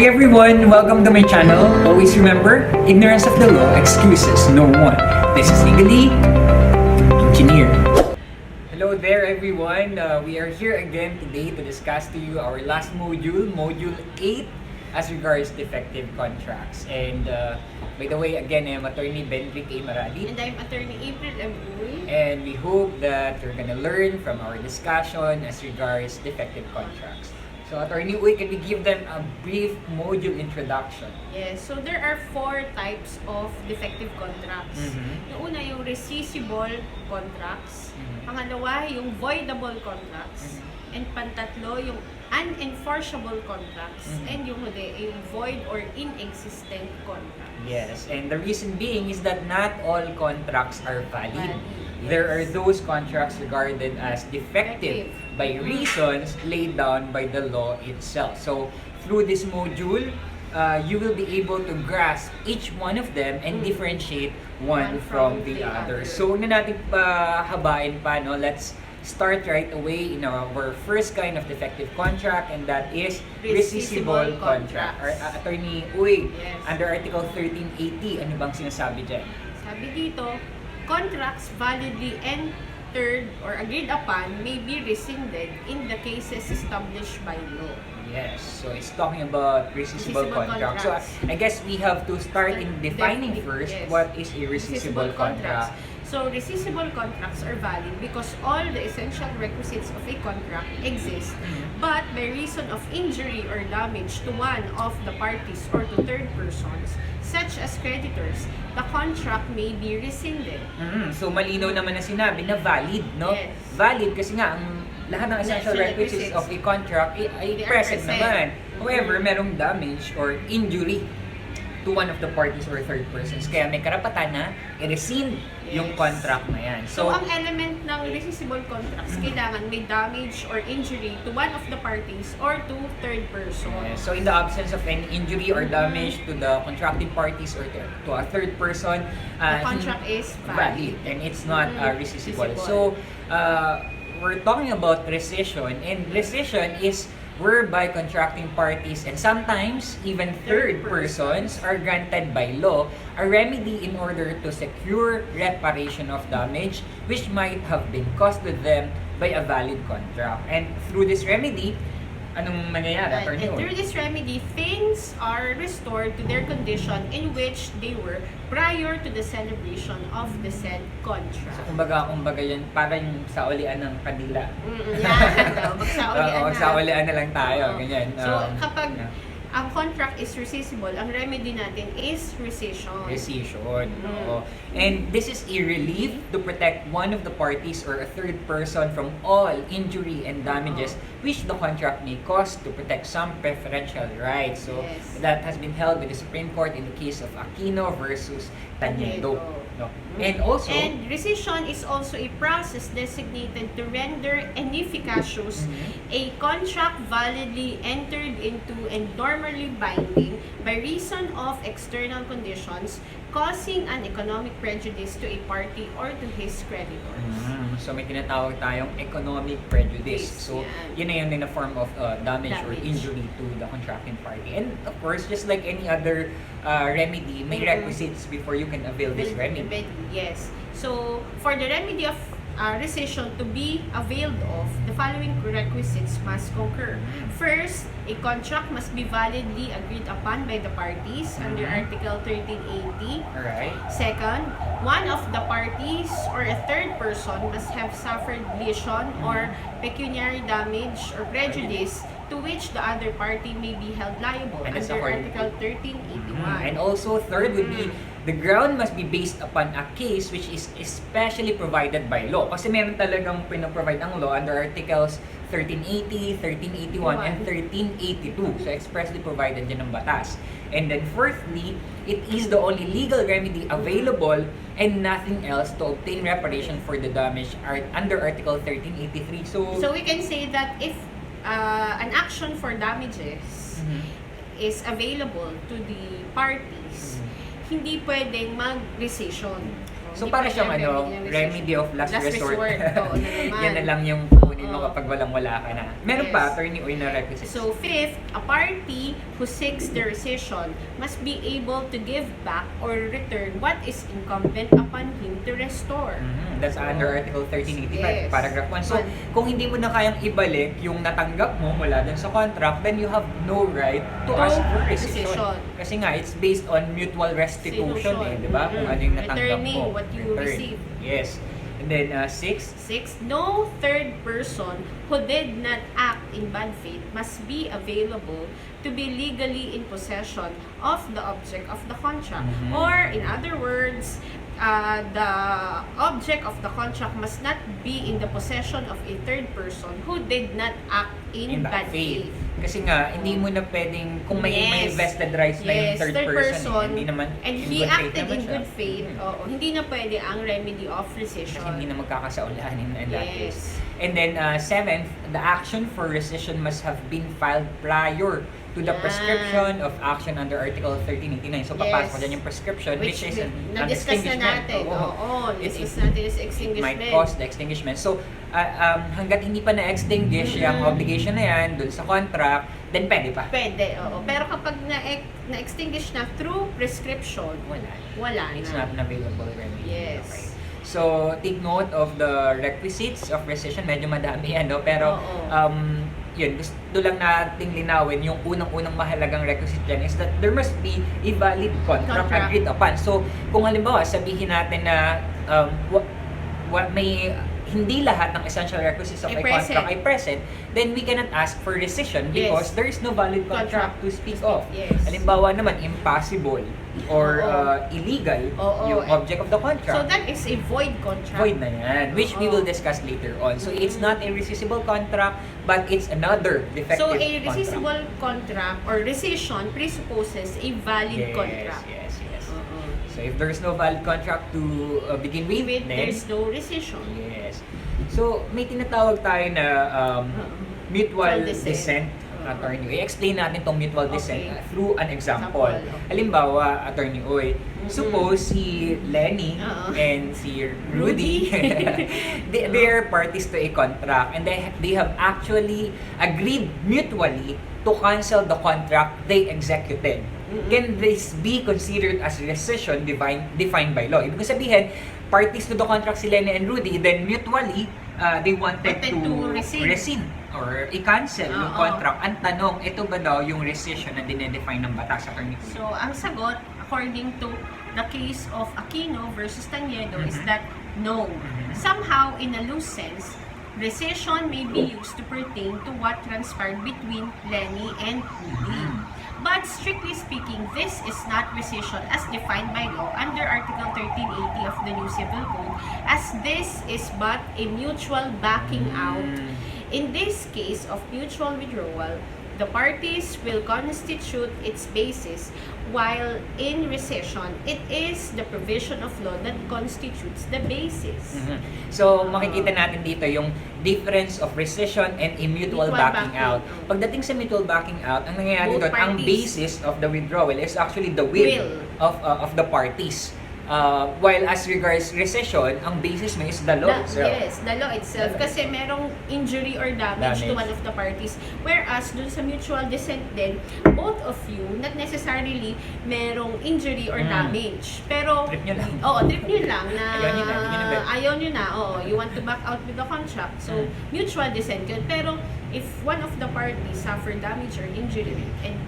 Hi everyone! Welcome to my channel. Always remember, ignorance of the law excuses no one. This is Legally Engineer. Hello there everyone. We are here again today to discuss to you our last module, Module 8, as regards defective contracts. And by the way, again, I'm Attorney Benric A. Maradi. And I'm Attorney April M. Uy. And we hope that you're gonna learn from our discussion as regards defective contracts. So, Attorney Uy, can we give them a brief module introduction? Yes, so there are 4 types of defective contracts. Yung una, yung rescissible contracts. Pangalawa, yung voidable contracts. And pantatlo, yung unenforceable contracts. And yung huli, yung void or inexistent contracts. Yes, and the reason being is that not all contracts are valid. Yes. There are those contracts regarded as defective by reasons laid down by the law itself. So, through this module, you will be able to grasp each one of them and differentiate one from the other. So, na natin habain pa, no? Let's start right away in our first kind of defective contract, and that is rescissible contract. Attorney Uy, under Article 1380, ano bang sinasabi dyan? Sabi dito, contracts validly entered or agreed upon may be rescinded in the cases established by law. Yes, so it's talking about rescissible contract. So I guess we have to start in defining first what is a rescissible contract. So rescissible contracts are valid because all the essential requisites of a contract exist, but by reason of injury or damage to one of the parties or to third persons, such as creditors, the contract may be rescinded. So malinaw naman na sinabi na valid, no? Yes. Valid kasi nga ang lahat ng essential requisites of a contract ay present naman. However, merong damage or injury to one of the parties or third persons. Kaya may karapatan na i-rescind yung contract na yan. So, ang element ng rescissible contracts, kailangan may damage or injury to one of the parties or to third person. So, in the absence of any injury or damage to the contracting parties or to a third person, the contract is valid. And it's not rescissible. So, we're talking about rescission, and rescission is whereby contracting parties and sometimes even third persons are granted by law a remedy in order to secure reparation of damage which might have been caused to them by a valid contract. And through this remedy, anong mangyayari? And through this remedy, things are restored to their condition in which they were prior to the celebration of the said contract. So, kumbaga yan, parang saulian ng kadila. Magsaulian na lang tayo, ganyan. So, kapag ang contract is rescissible, ang remedy natin is rescission. Rescission. And this is a relief to protect one of the parties or a third person from all injury and damages which the contract may cause to protect some preferential rights. So that has been held by the Supreme Court in the case of Aquino versus Taniedo. And rescission is also a process designated to render inefficacious a contract validly entered into and normally binding by reason of external conditions causing an economic prejudice to a party or to his creditor. So may tinatawag tayong economic prejudice. So yun na yun in a form of damage or injury to the contracting party. And of course, just like any other remedy, may requisites before you can avail this remedy. Yes. So for the remedy of rescission to be availed of, the following requisites must concur. First, a contract must be validly agreed upon by the parties under Article 1380. Alright. Second, one of the parties or a third person must have suffered lesion or pecuniary damage or prejudice to which the other party may be held liable under Article 1381. And also, third would be, the ground must be based upon a case which is especially provided by law. Kasi meron talagang pinaprovide ang law under Articles 1380, 1381, and 1382. So, expressly provided din ng batas. And then fourthly, it is the only legal remedy available and nothing else to obtain reparation for the damage under Article 1383. So we can say that if an action for damages is available to the parties, hindi pwedeng mag-rescission. So para siyang remedy of last resort. Oo, Yan na lang yung hindi makapag-walang-wala ka na. Meron Yes. pa, attorney, o na requisites? So, fifth, a party who seeks the rescission must be able to give back or return what is incumbent upon him to restore. That's under Article 1385, Yes. paragraph 1. So, kung hindi mo na kayang ibalik yung natanggap mo mula dun sa contract, then you have no right to ask for rescission. Kasi nga, it's based on mutual restitution di ba? Kung ano yung natanggap Returning mo. what you receive. Yes. And then, sixth, Sixth, no third person who did not act in bad faith must be available to be legally in possession of the object of the contract. Or, in other words, the object of the contract must not be in the possession of a third person who did not act in bad faith. Kasi nga, hindi mo na pwedeng, kung may vested rights na yung third person, hindi naman, and in he good faith acted naman in siya. good faith, hindi na pwede ang remedy of rescission. Kasi hindi na magkakasaulahan in that case. Yes. And then, seventh, the action for rescission must have been filed prior to the prescription of action under Article 1389. So, papasok dyan yung prescription, which is an na-discuss na extinguishment. natin. Oo. Discuss natin is It extinguishment. might cause the extinguishment. So, hanggat hindi pa na-extinguish yung obligation na yan dun sa contract, then pwede pa. Pwede, oo. Pero kapag na-extinguish na through prescription, wala It's na. not an available remedy. Yes. Okay. So, take note of the requisites of rescission. Medyo madami yan, no? Pero, yun, gusto lang nating linawin yung unang-unang mahalagang requisite dyan is that there must be a valid contract agreed upon. So, kung halimbawa, sabihin natin na may hindi lahat ng essential requisites of a contract ay present, then we cannot ask for rescission because there is no valid contract to speak of. Yes. Halimbawa naman, impossible or illegal yung object of the contract. So that is a void contract. Void na yan, which we will discuss later on. So it's not a rescissible contract, but it's another defective So a contract. rescissible contract or rescission presupposes a valid contract. Yes. So if there's no valid contract to begin with, then there's no rescission. Yes. So may tinatawag tayo na mutual dissent. Attorney, i-explain natin tong mutual dissent through an example. Halimbawa, Attorney Oy, suppose si Lenny and si Rudy, they are parties to a contract and they have actually agreed mutually to cancel the contract they executed. Can this be considered as rescission defined by law? Ibig sabihin, parties to the contract si Lenny and Rudy, then mutually, they wanted to rescind or i-cancel yung contract. Ang tanong, ito ba daw yung rescission na dinedefine ng batas, Attorney? So, ang sagot, according to the case of Aquino versus Taniedo, is that no. Somehow, in a loose sense, rescission may be used to pertain to what transpired between Lenny and Rudy. But strictly speaking, this is not rescission as defined by law under Article 1380 of the New Civil Code, as this is but a mutual backing out. In this case of mutual withdrawal, the parties will constitute its basis, while in rescission, it is the provision of law that constitutes the basis. So, makikita natin dito yung difference of rescission and a mutual backing out. Pagdating sa mutual backing out, ang nangyayari doon, ang basis of the withdrawal is actually the will of the parties. While as regards rescission, ang basis mo is the law itself. Yes, the law itself. Kasi merong injury or damage to one of the parties. Whereas, dun sa mutual dissent din, both of you, not necessarily merong injury or damage. Pero, trip nyo lang. Trip nyo lang na ayaw nyo na, you want to back out with the contract. So, mutual dissent yun. Pero, if one of the parties suffer damage or injury, and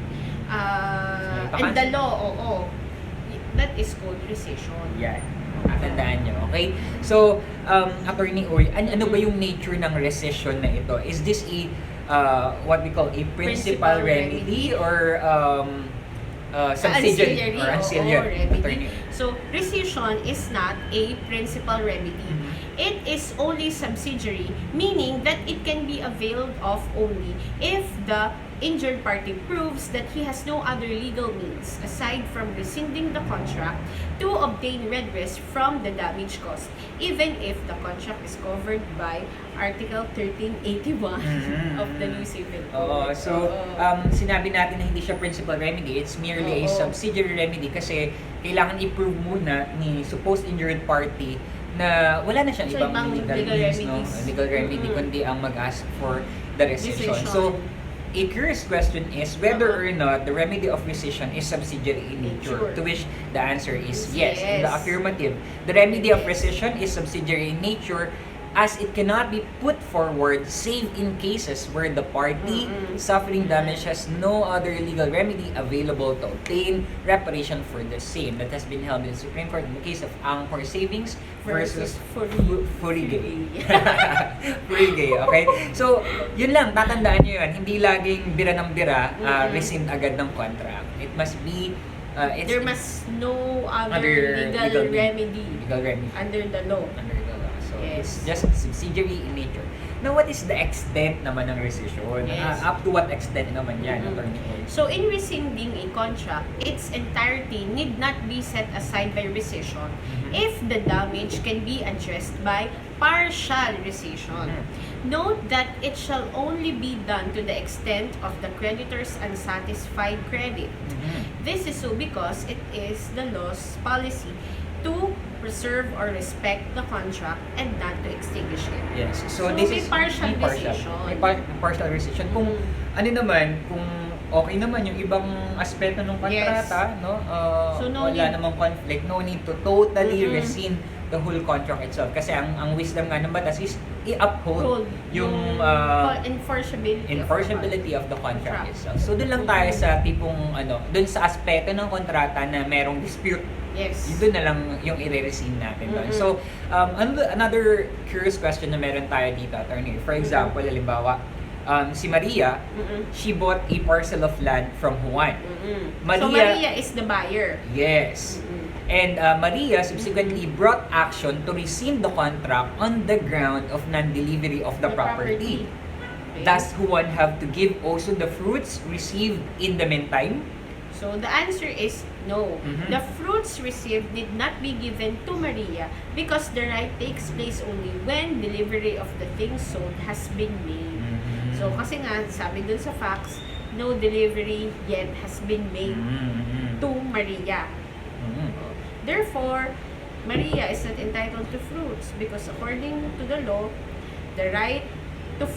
the law, that is called rescission. Yan. Tandaan nyo, okay? So, Attorney Oy, ano ba yung nature ng rescission na ito? Is this what we call a principal remedy or subsidiary or ancillary? Attorney. So, rescission is not a principal remedy. It is only subsidiary, meaning that it can be availed of only if the injured party proves that he has no other legal means aside from rescinding the contract to obtain redress from the damage caused, even if the contract is covered by Article 1381 of the New Civil Code. Sinabi natin na hindi siya principal remedy, it's merely a subsidiary remedy kasi kailangan i-prove muna ni supposed injured party na wala na siyang So, ibang ibang legal legal means, no? remedies. Legal remedy, kundi ang mag-ask for the rescission. Rescission. So, a curious question is whether Uh-huh. or not the remedy of rescission is subsidiary in nature. Nature. To which the answer is yes. In the Yes. affirmative, the remedy of Yes. rescission is subsidiary in nature, as it cannot be put forward save in cases where the party suffering damage has no other legal remedy available to obtain reparation for the same. That has been held in the Supreme Court in the case of Angkor Savings versus Furigay. Furigay, okay? So, yun lang, tatandaan nyo yun. Hindi laging bira ng bira, rescind agad ng contract. It must be, There must no other legal remedy under the law. Under the law. So, Yes. it's just subsidiary in nature. Now, what is the extent naman ng rescission? Yes. Up to what extent naman yan, Attorney Oy? So, in rescinding a contract, its entirety need not be set aside by rescission if the damage can be addressed by partial rescission. Note that it shall only be done to the extent of the creditor's unsatisfied credit. This is so because it is the law's policy to preserve or respect the contract and not to extinguish it. Yes. So, So, this may is partial partial. rescission. May partial rescission. Kung ano naman, kung okay naman yung ibang aspeto ng kontrata, no? So, no wala need- namang conflict, no need to totally rescind the whole contract itself. Kasi ang wisdom nga ng batas is i-uphold yung enforceability of the contract itself. So, dun lang tayo sa tipong, dun sa aspeto ng kontrata na merong dispute. Yes. Doon na lang yung i-rescind natin doon. So, another curious question na meron tayo dito, Attorney. For example, halimbawa, si Maria, she bought a parcel of land from Juan. So, Maria is the buyer. Yes. And Maria subsequently brought action to rescind the contract on the ground of non-delivery of the property. Okay. Does Juan have to give also the fruits received in the meantime? So, the answer is no. The fruits received did not be given to Maria because the right takes place only when delivery of the things sold has been made. So, kasi nga, sabi dun sa facts, no delivery yet has been made to Maria. Therefore, Maria is not entitled to fruits because according to the law, the right to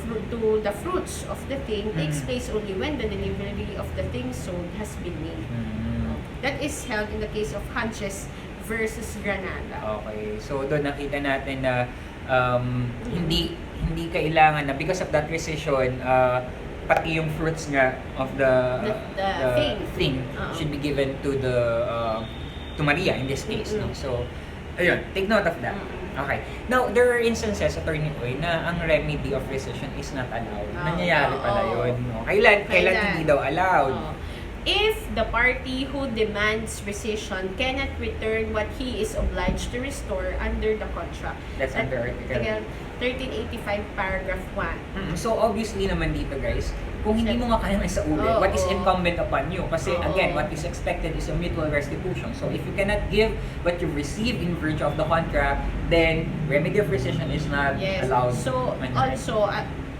the fruits of the thing takes place only when the delivery of the thing sold has been made. That is held in the case of Hanches versus Granada. Okay. So, doon nakita natin na hindi kailangan na because of that rescission, pati yung fruits nga of the thing should be given to to Maria in this case, no? So, ayun, take note of that. Okay. Now, there are instances, Attorney Oy, na ang remedy of rescission is not allowed. Nangyayari pala yun, no? Kailan hindi daw allowed? If the party who demands rescission cannot return what he is obliged to restore under the contract. That's under Article 1385 paragraph 1. So obviously naman dito, guys, kung hindi mo nga kayang isaulit, what is incumbent upon you? Kasi again, what is expected is a mutual restitution. So if you cannot give what you received in virtue of the contract, then remedy of rescission is not allowed. So also,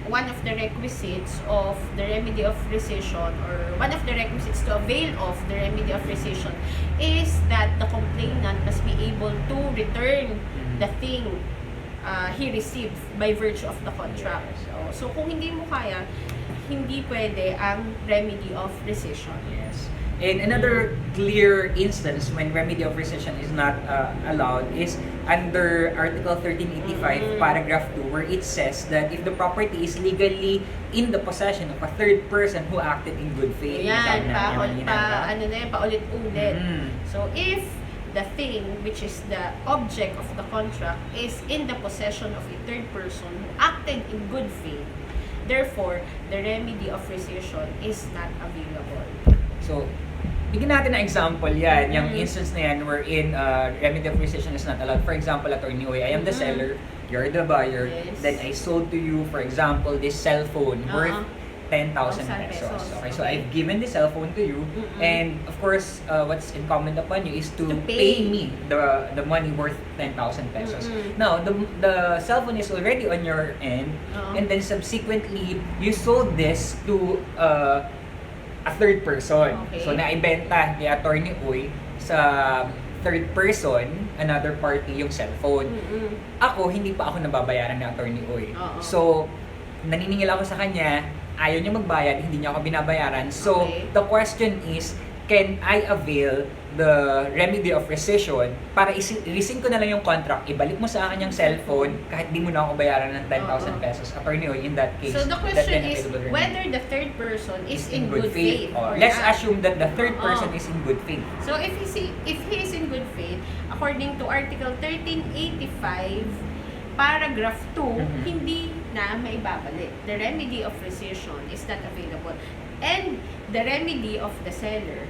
one of the requisites of the remedy of rescission, or one of the requisites to avail of the remedy of rescission, is that the complainant must be able to return the thing he received by virtue of the contract. So kung hindi mo kaya, hindi pwede ang remedy of rescission. Yes. And another clear instance when remedy of rescission is not allowed is under Article 1385, paragraph 2, where it says that if the property is legally in the possession of a third person who acted in good faith. Yan, paulit-ulit. So, if the thing, which is the object of the contract, is in the possession of a third person who acted in good faith, therefore, the remedy of rescission is not available. So, bigyan natin na example yan, yung instance na yan wherein remedy of rescission is not allowed. For example, Attorney Oy, I am the seller, you're the buyer, then I sold to you, for example, this cell phone worth 10,000 pesos. Okay, so I've given the cell phone to you, and of course, what's incumbent upon you is to pay me the money worth 10,000 pesos. Now, the cell phone is already on your end, and then subsequently, you sold this to a third person. Okay. So, naibenta ni Attorney Oy sa third person, another party, yung cellphone. Ako, hindi pa ako nababayaran ng attorney Uy. So, naniningil ako sa kanya, ayaw niya magbayad, hindi niya ako binabayaran. So, the question is, can I avail the remedy of rescission para rescind ko na lang yung contract, ibalik mo sa akin yung cellphone kahit di mo na ako bayaran ng 10,000 pesos. Attorney Uy, in that case, so the question is whether the third person is in good faith. Let's assume that the third person is in good faith. So if he is in good faith, according to Article 1385, Paragraph 2, hindi na maibabalik. The remedy of rescission is not available. And the remedy of the seller,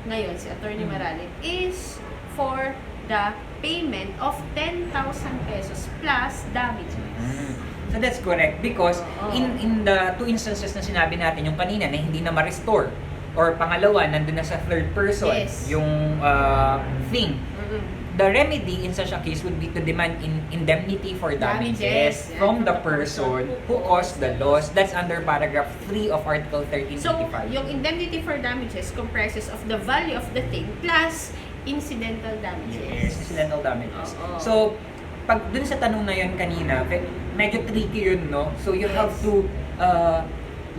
ngayon si Attorney Maralit, is for the payment of 10,000 pesos plus damages. So that's correct because in the two instances na sinabi natin, yung kanina na hindi na ma-restore or pangalawa, nandun na sa third person yung thing. The remedy in such a case would be to demand indemnity for damages from the person who caused the loss. That's under paragraph 3 of Article 1385. So, yung indemnity for damages comprises of the value of the thing plus incidental damages. Yes, incidental damages. So, pag dun sa tanong na yun kanina, medyo tricky yun, no? So, you have to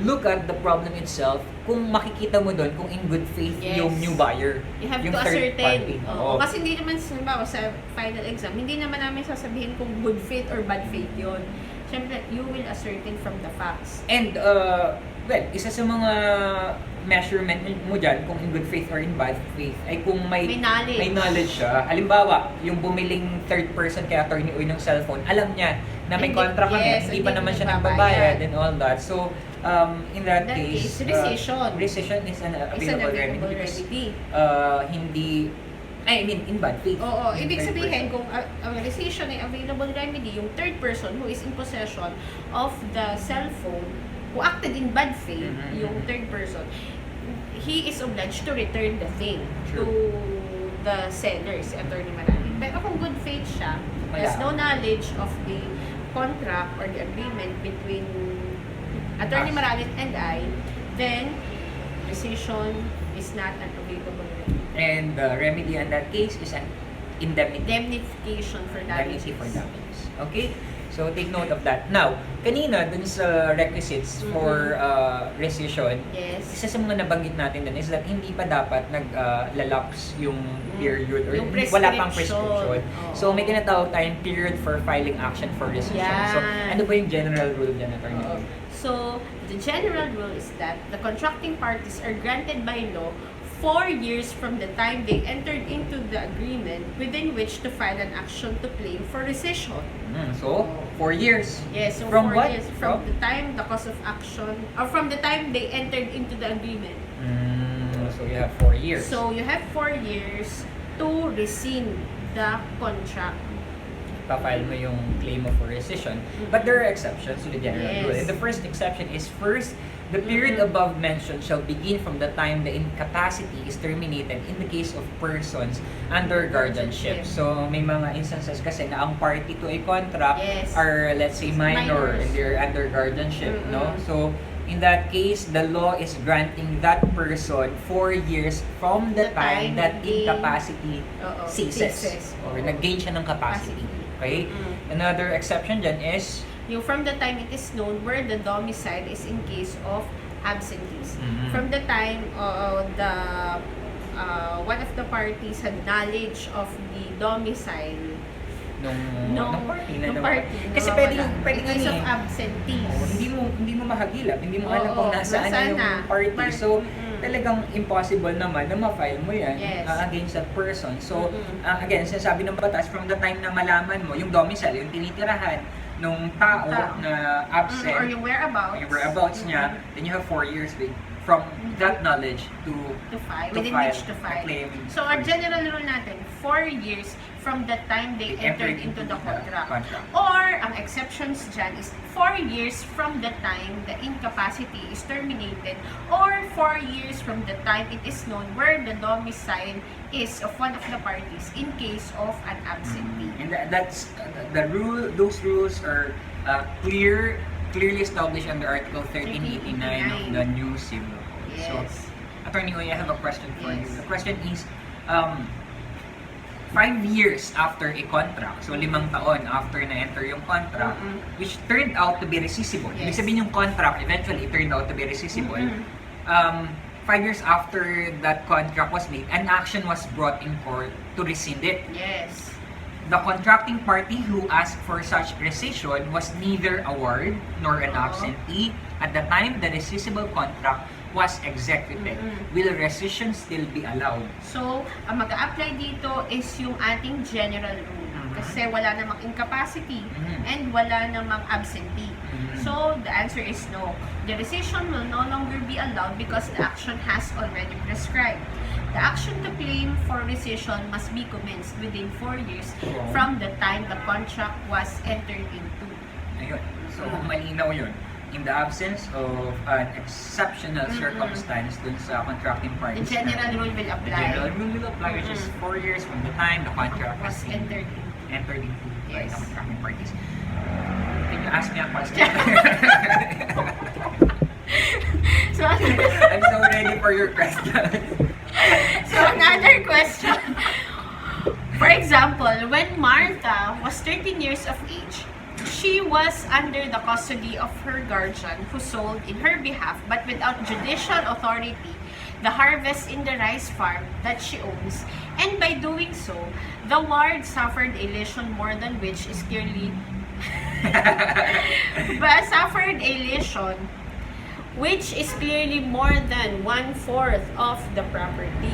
look at the problem itself kung makikita mo doon kung in good faith yung new buyer. You have yung to third party. ascertain. Kasi hindi naman, sa final exam, hindi naman namin sasabihin kung good faith or bad faith yun. Siyempre, you will ascertain from the facts. And, well, isa sa mga measurement mo dyan kung in good faith or in bad faith ay kung may knowledge siya. Halimbawa, yung bumiling third person kay Attorney Uy ng cellphone, alam niya na may contract kami, hindi pa naman siya nagbabayad and all that. So, in that case, rescission is an available remedy because hindi, I mean, in bad faith. Ibig sabihin, kung rescission ay available remedy, yung third person who is in possession of the cellphone, who acted in bad faith, yung third person, he is obliged to return the thing to the seller, si Attorney Maralit. Pero kung good faith siya, has no knowledge of the contract or the agreement between Attorney Maralit and I, then rescission is not an available remedy. And the remedy in that case is an indemnification for damages. Okay? So, take note of that. Now, kanina, dun sa requisites for rescission, isa sa mga nabanggit natin dun is that hindi pa dapat naglalapse yung period or wala pang prescription. So, may tinatawag tayong period for filing action for rescission. So, ano ba yung general rule dyan, Attorney? So, the general rule is that the contracting parties are granted by law 4 years from the time they entered into the agreement within which to file an action to claim for rescission. So, 4 years? Yes, so from 4 what? years. From the time the cause of action, or from the time they entered into the agreement. So, you have 4 years. So, you have 4 years to rescind the contract. Pa-file mo yung claim for rescission. But there are exceptions to the general rule. And the first exception is the period above mentioned shall begin from the time the incapacity is terminated in the case of persons under guardianship. So, may mga instances kasi na ang party to a contract are, let's say, minor and they're under guardianship, no? So, in that case, the law is granting that person 4 years from the time that incapacity ceases or nag-gain siya ng capacity. Okay? Another exception dyan is yung from the time it is known where the domicile is in case of absentees. From the time one of the parties had knowledge of the domicile nung party na kasi pwede case of absentees. Hindi mo mahagilap, hindi mo alam kung nasaan yung party. So, talagang impossible naman na ma-file mo yan against that person. So, again, sinasabi ng batas, from the time na malaman mo yung domicile, yung tinitirahan nung tao na absent, or yung whereabouts niya, then you have 4 years from that knowledge to file a claim. So, our general rule natin, 4 years from the time they entered into the contract. Or, ang exceptions dyan is 4 years from the time the incapacity is terminated, or 4 years from the time it is known where the domicile is of one of the parties in case of an absentee. And that's the rule. Those rules are clearly established under Article 1389 of the new civil. So, Attorney Uy, I have a question for you. The question is, 5 years after a contract, so 5 taon after na-enter yung contract, which turned out to be rescissible. Ibig sabihin yung contract, eventually, it turned out to be rescissible. 5 years after that contract was made, an action was brought in court to rescind it. Yes. The contracting party who asked for such rescission was neither a ward nor an absentee at the time the rescissible contract was executed. Will rescission still be allowed? So, ang mag-a-apply dito is yung ating general rule. Kasi wala namang incapacity and wala namang absentee. So, the answer is no. The rescission will no longer be allowed because the action has already prescribed. The action to claim for rescission must be commenced within 4 years from the time the contract was entered into. Ayun. So, malinaw yun. In the absence of an exceptional circumstance dun sa contracting parties. The general rule will apply. The general rule will apply, which is 4 years from the time the contract Was entered into by Yes. the contracting parties. Can you ask me a question? So, I'm so ready for your question. so another question. For example, when Martha was 13 years of age, she was under the custody of her guardian who sold in her behalf but without judicial authority the harvest in the rice farm that she owns, and by doing so, the ward suffered a lesion more than which is clearly but suffered a lesion which is clearly more than 1/4 of the property.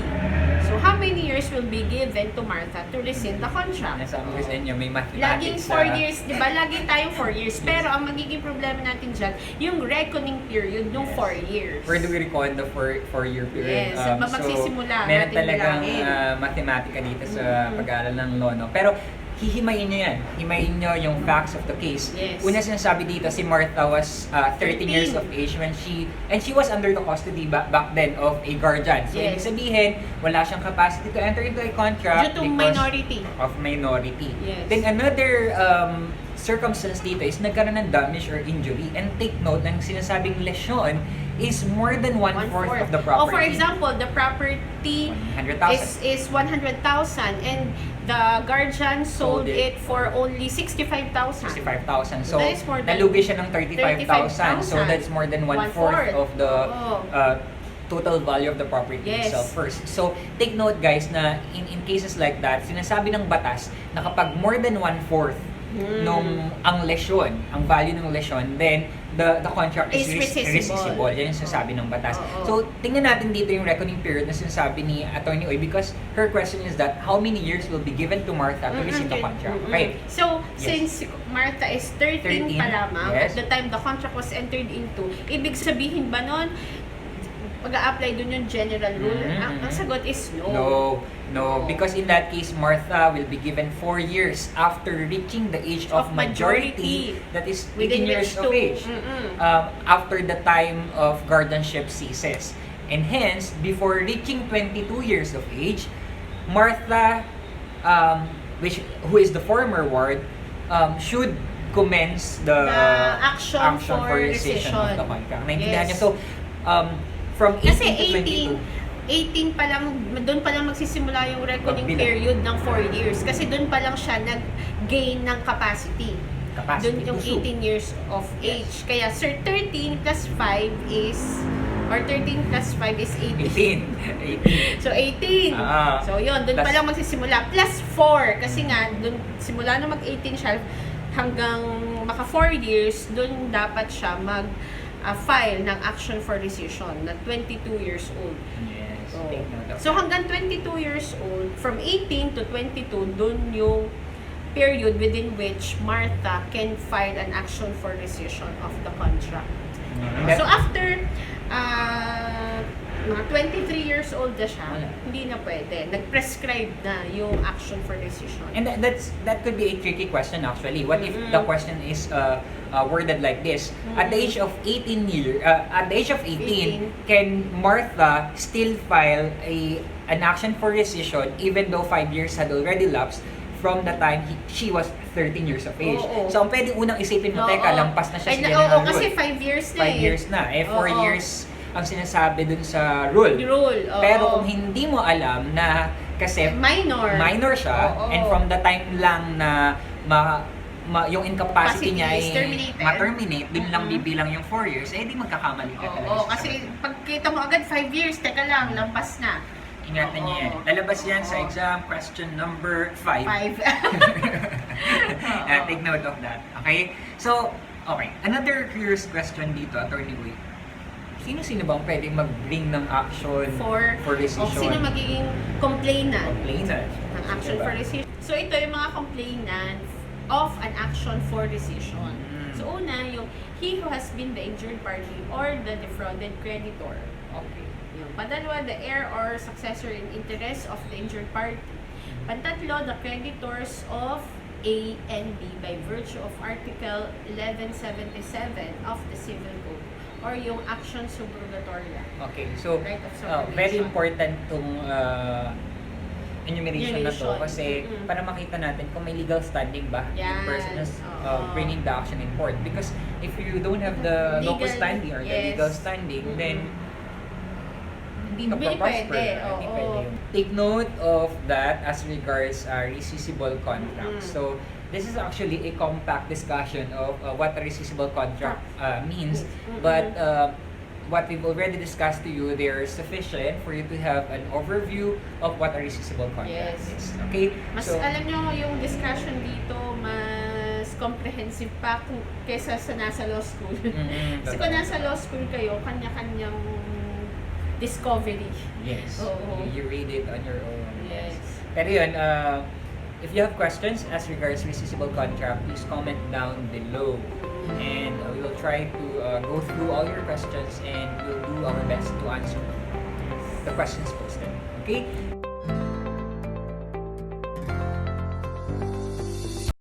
So, how many years will be given to Martha to rescind the contract? Nasabi ko sa inyo, may Laging mathematics 4 years, di ba? Laging tayong 4 years. Pero ang magiging problema natin dyan, yung reckoning period ng 4 years. Where do we reckon the 4-year period? Yes, magsisimula meron natin talagang bilangin. mathematica dito sa pag-aaral ng law, no? Pero, hihimayin nyo yan. Himayin nyo yung facts of the case. Yes. Una sinasabi dito, si Martha was 13 years of age when she was under the custody back then of a guardian. So, Yes. ibig sabihin, wala siyang capacity to enter into a contract Due to because minority. of minority. Yes. Then another circumstance dito is nagkaroon ng damage or injury. And take note, ng sinasabing lesyon is more than 1/4 of the property. Oh, for example, the property 100,000. is 100,000 and the guardian sold it for only 65,000. 65,000. So, That is more than nalugi siya ng 35,000. So, 35,000. that's more than 1/4 of the total value of the property Yes. itself first. So, take note guys na in cases like that, sinasabi ng batas na kapag more than 1/4 nung ang lesyon, ang value ng lesyon, then the contract is rescissible. Yan yung sinasabi ng batas. So, tingnan natin dito yung reckoning period na sinasabi ni Attorney Oy because her question is that how many years will be given to Martha to rescind the contract? Okay. So, Yes. since Martha is 13 pa lamang, Yes. at the time the contract was entered into, ibig sabihin ba nun, mag-a-apply dun yung general rule? Ang sagot is no. No, because in that case, Martha will be given 4 years after reaching the age of majority. That is 18 Within years which of to- age. After the time of guardianship ceases. And hence, before reaching 22 years of age, Martha, who is the former ward, should commence the action for rescission of the rescission. contract. Naintindihan Yes. niyo? So, from 18 Kasi to 22. 18 pa lang, doon pa lang magsisimula yung reckoning Magbilang. period ng 4 years. Kasi doon pa lang siya nag-gain ng capacity. Doon yung to sue. 18 years of age. Kaya, sir, 13 plus 5 is, or 13 plus 5 is 18. 18. So, 18. So, yun, doon pa Plus- lang magsisimula. Plus 4. Kasi nga, doon, simula na mag-18 siya, hanggang maka 4 years, doon dapat siya file ng action for rescission na 22 years old. Yes, take note of So that. hanggang 22 years old, from 18 to 22, dun yung period within which Martha can file an action for rescission of the contract. So after mga 23 years old na siya, Wala. hindi na pwede. Nag-prescribe na yung action for rescission. And that could be a tricky question actually. What if the question is worded like this? At the age of 18, can Martha still file an action for rescission even though 5 years had already lapsed from the time she was 13 years of age? Oo. So, ang pwedeng unang isipin mo, teka, lampas na siya sa Oo, general rule. kasi 5 years na 5 years na. 4 years ang sinasabi dun sa rule. Rule, oo. Pero kung hindi mo alam na Kasi minor siya, Oo. and from the time lang na yung incapacity niya ay ma-terminate, dun lang bibilang yung 4 years, eh di magkakamali ka talaga. Oo, kasi pagkita mo agad 5 years, teka lang, lampas na. Ingatan niyo yan. Lalabas yan sa exam question number 5. 5. Take note of that. Okay? So, okay. Another curious question dito, Attorney Uy. Sino bang pwedeng mag-bring ng action for rescission? Sino magiging complainant? Complainant. Ng action for rescission. So, ito yung mga complainant of an action for rescission. So, una, yung he who has been the injured party or the defrauded creditor. Okay. Yung padalwa, the heir or successor in interest of the injured party. Pantatlo, the creditors of A and B by virtue of Article 1177 of the Civil Code or yung action subrogatoria. Okay, so Right of subrogation. very important tong enumeration na to kasi Mm-mm. para makita natin kung may legal standing ba Yan. yung person is Oo. bringing the action in court. Because if you don't have the local Legal, standing or the yes. legal standing, then hindi ka Hindi pa-prosper. pwede, Hindi oo. pwede yun. Take note of that as regards rescissible contracts. So, this is actually a compact discussion of what a rescissible contract means. But what we've already discussed to you, they're sufficient for you to have an overview of what a rescissible contract Yes. is. Okay? Mas So, alam nyo, yung discussion dito, mas comprehensive pa kesa sa nasa law school. Kasi kung nasa law school kayo, kanya-kanyang discovery. yes. Oo. You read it on your own. Yes. Pero yun, if you have questions as regards rescissible contract, please comment down below. And we will try to go through all your questions and we'll do our best to answer the questions posted. Okay?